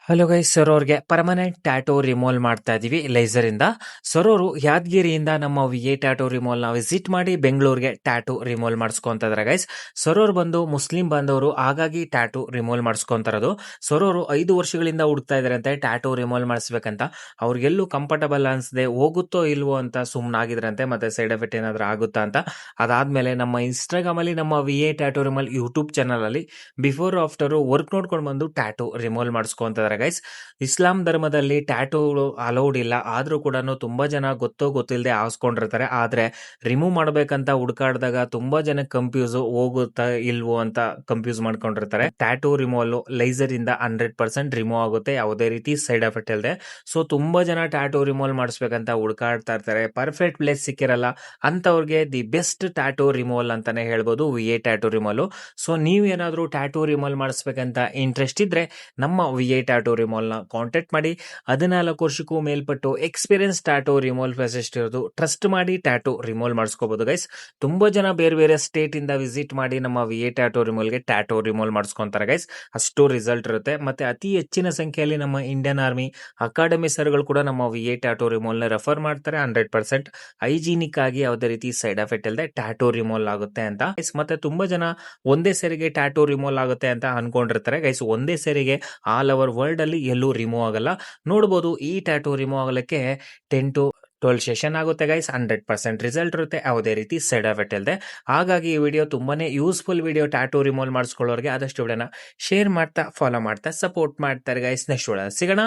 Hello guys, sir ಅವ್ರಿಗೆ permanent tattoo removal ಮಾಡ್ತಾ ಇದೀವಿ ಲೇಸರ್ ಇಂದ. ಸರ್ ಅವರು ಯಾದಗಿರಿಯಿಂದ ನಮ್ಮ ವಿ ಟ್ಯಾಟೋ ರಿಮೂವಲ್ ನ ವಿಸಿಟ್ ಮಾಡಿ ಬೆಂಗಳೂರಿಗೆ ಟ್ಯಾಟೋ ರಿಮೂವಲ್ ಮಾಡಿಸ್ಕೊಂತ ಇದಾರೆ ಗೈಸ್. ಸರ್ ಅವ್ರು ಬಂದು ಮುಸ್ಲಿಂ ಬಾಂಧವರು, ಹಾಗಾಗಿ ಟ್ಯಾಟೋ ರಿಮೂವಲ್ ಮಾಡಿಸ್ಕೊಂತಾರದು. ಸರ್ ಅವರು 5 ವರ್ಷಗಳಿಂದ ಹುಡುಕ್ತಾ ಇದಾರೆ ಅಂತ ಟ್ಯಾಟೋ ರಿಮೂವಲ್ ಮಾಡಿಸ್ಬೇಕಂತ. ಅವ್ರಿಗೆಲ್ಲೂ ಕಂಫರ್ಟಬಲ್ ಅನ್ಸದೆ ಹೋಗುತ್ತೋ ಇಲ್ವೋ ಅಂತ ಸುಮ್ಮನಾಗಿದ್ರಂತೆ, ಮತ್ತೆ ಸೈಡ್ ಎಫೆಕ್ಟ್ ಏನಾದ್ರು ಆಗುತ್ತಾ ಅಂತ. ಅದಾದ್ಮೇಲೆ ನಮ್ಮ ಇನ್ಸ್ಟಾಗ್ರಾಮ್ ಅಲ್ಲಿ ನಮ್ಮ V tattoo removal YouTube channel ಅಲ್ಲಿ ಬಿಫೋರ್ ಆಫ್ಟರ್ ವರ್ಕ್ ನೋಡ್ಕೊಂಡು ಬಂದು ಟ್ಯಾಟೋ ರಿಮೂವಲ್ ಮಾಡಿಸ್ಕೊಂತ ಗೈಸ್. ಇಸ್ಲಾಂ ಧರ್ಮದಲ್ಲಿ ಟ್ಯಾಟೂ ಅಲೌಡ್ ಇಲ್ಲ, ಆದ್ರೂ ಕೂಡ ತುಂಬಾ ಜನ ಗೊತ್ತೋ ಗೊತ್ತಿಲ್ಲದೆ ಹಾಸ್ಕೊಂಡಿರ್ತಾರೆ. ಆದ್ರೆ ರಿಮೂವ್ ಮಾಡ್ಬೇಕಂತ ಹುಡುಕಾಡಿದಾಗ ತುಂಬಾ ಜನ ಕನ್ಫ್ಯೂಸ್, ಹೋಗುತ್ತಾ ಇಲ್ವೋ ಅಂತ ಕನ್ಫ್ಯೂಸ್ ಮಾಡ್ಕೊಂಡಿರ್ತಾರೆ. ಟ್ಯಾಟೂ ರಿಮೂವಲ್ ಲೇಸರ್ ಇಂದ 100% ರಿಮೂವ್ ಆಗುತ್ತೆ, ಯಾವುದೇ ರೀತಿ ಸೈಡ್ ಎಫೆಕ್ಟ್ ಇಲ್ಲದೆ. ಸೊ ತುಂಬಾ ಜನ ಟ್ಯಾಟೂ ರಿಮೂವಲ್ ಮಾಡಿಸ್ಬೇಕಂತ ಹುಡುಕಾಡ್ತಾ ಇರ್ತಾರೆ, ಪರ್ಫೆಕ್ಟ್ ಪ್ಲೇಸ್ ಸಿಕ್ಕಿರಲ್ಲ. ಅಂತವ್ರಿಗೆ ದಿ ಬೆಸ್ಟ್ ಟ್ಯಾಟೂ ರಿಮೂವಲ್ ಅಂತಾನೆ ಹೇಳ್ಬೋದು ವಿ ಟ್ಯಾಟೂ ರಿಮೂವಲ್. ಸೊ ನೀವೇನಾದ್ರೂ ಟ್ಯಾಟೂ ರಿಮೂವಲ್ ಮಾಡಿಸ್ಬೇಕಂತ ಇಂಟ್ರೆಸ್ಟ್ ಇದ್ರೆ ನಮ್ಮ ವಿ ಟ್ಯಾಟೋ ರಿಮೂವಲ್ ನ ಕಾಂಟ್ಯಾಕ್ಟ್ ಮಾಡಿ. 14 ವರ್ಷಕ್ಕೂ ಮೇಲ್ಪಟ್ಟು ಎಕ್ಸ್ಪೀರಿಯನ್ಸ್ ಟ್ಯಾಟೋ ರಿಮೂವಲ್ ಸ್ಪೆಷಲಿಸ್ಟ್ ಇರೋದು, ಟ್ರಸ್ಟ್ ಮಾಡಿ ಟ್ಯಾಟೋ ರಿಮೂವಲ್ ಮಾಡಿಸ್ಕೋಬಹುದು ಗೈಸ್. ತುಂಬಾ ಜನ ಬೇರೆ ಬೇರೆ ಸ್ಟೇಟ್ ಇಂದ ವಿಸಿಟ್ ಮಾಡಿ ನಮ್ಮ ವಿ ಟ್ಯಾಟೋ ರಿಮೂವಲ್ ಗೆ ಟ್ಯಾಟೋ ರಿಮೂವಲ್ ಮಾಡಿಸ್ಕೊಂತಾರೆ ಗೈಸ್. ಅಷ್ಟು ರಿಸಲ್ಟ್ ಇರುತ್ತೆ. ಮತ್ತೆ ಅತಿ ಹೆಚ್ಚಿನ ಸಂಖ್ಯೆಯಲ್ಲಿ ನಮ್ಮ ಇಂಡಿಯನ್ ಆರ್ಮಿ ಅಕಾಡೆಮಿ ಸರ್ಗಳು ಕೂಡ ನಮ್ಮ ವಿ ಟ್ಯಾಟೋ ರಿಮೂವಲ್ ನ ರೆಫರ್ ಮಾಡ್ತಾರೆ. 100% ಹೈಜಿನಿಕ್ ಆಗಿ, ಯಾವುದೇ ರೀತಿ ಸೈಡ್ ಎಫೆಕ್ಟ್ ಇಲ್ಲದೆ ಟ್ಯಾಟೋ ರಿಮೂವಲ್ ಆಗುತ್ತೆ ಅಂತ. ಮತ್ತೆ ತುಂಬಾ ಜನ ಒಂದೇ ಸರಿಗೆ ಟ್ಯಾಟೋ ರಿಮೂವಲ್ ಆಗುತ್ತೆ ಅಂತ ಅನ್ಕೊಂಡಿರ್ತಾರೆ ಗೈಸ್. ಒಂದೇ ಸರಿಗೆ ಆಲ್ ಓವರ್ ವರ್ಲ್ಡ್ ಅಲ್ಲಿ ಎಲ್ಲೂ ರಿಮೂವ್ ಆಗಲ್ಲ. ನೋಡಬಹುದು, ಈ ಟ್ಯಾಟೂ ರಿಮೂವ್ ಆಗಲಿಕ್ಕೆ 10 to 12 ಸೆಷನ್ ಆಗುತ್ತೆ ಗೈಸ್. 100% ರಿಸಲ್ಟ್ ಇರುತ್ತೆ, ಯಾವುದೇ ರೀತಿ ಸೈಡ್ ಎಫೆಕ್ಟ್ ಇಲ್ಲದೆ. ಹಾಗಾಗಿ ಈ ವಿಡಿಯೋ ತುಂಬಾನೇ ಯೂಸ್ಫುಲ್ ವಿಡಿಯೋ. ಟ್ಯಾಟೂ ರಿಮೂವಲ್ ಮಾಡಿಸ್ಕೊಳ್ಳೋರಿಗೆ ಆದಷ್ಟು ವಿಡಿಯೋನ ಶೇರ್ ಮಾಡ್ತಾ, ಫಾಲೋ ಮಾಡ್ತಾ, ಸಪೋರ್ಟ್ ಮಾಡ್ತಾರೆ ಗೈಸ್. ನೆಕ್ಸ್ಟ್ ವಿಡಿಯೋ ಸಿಗೋಣ.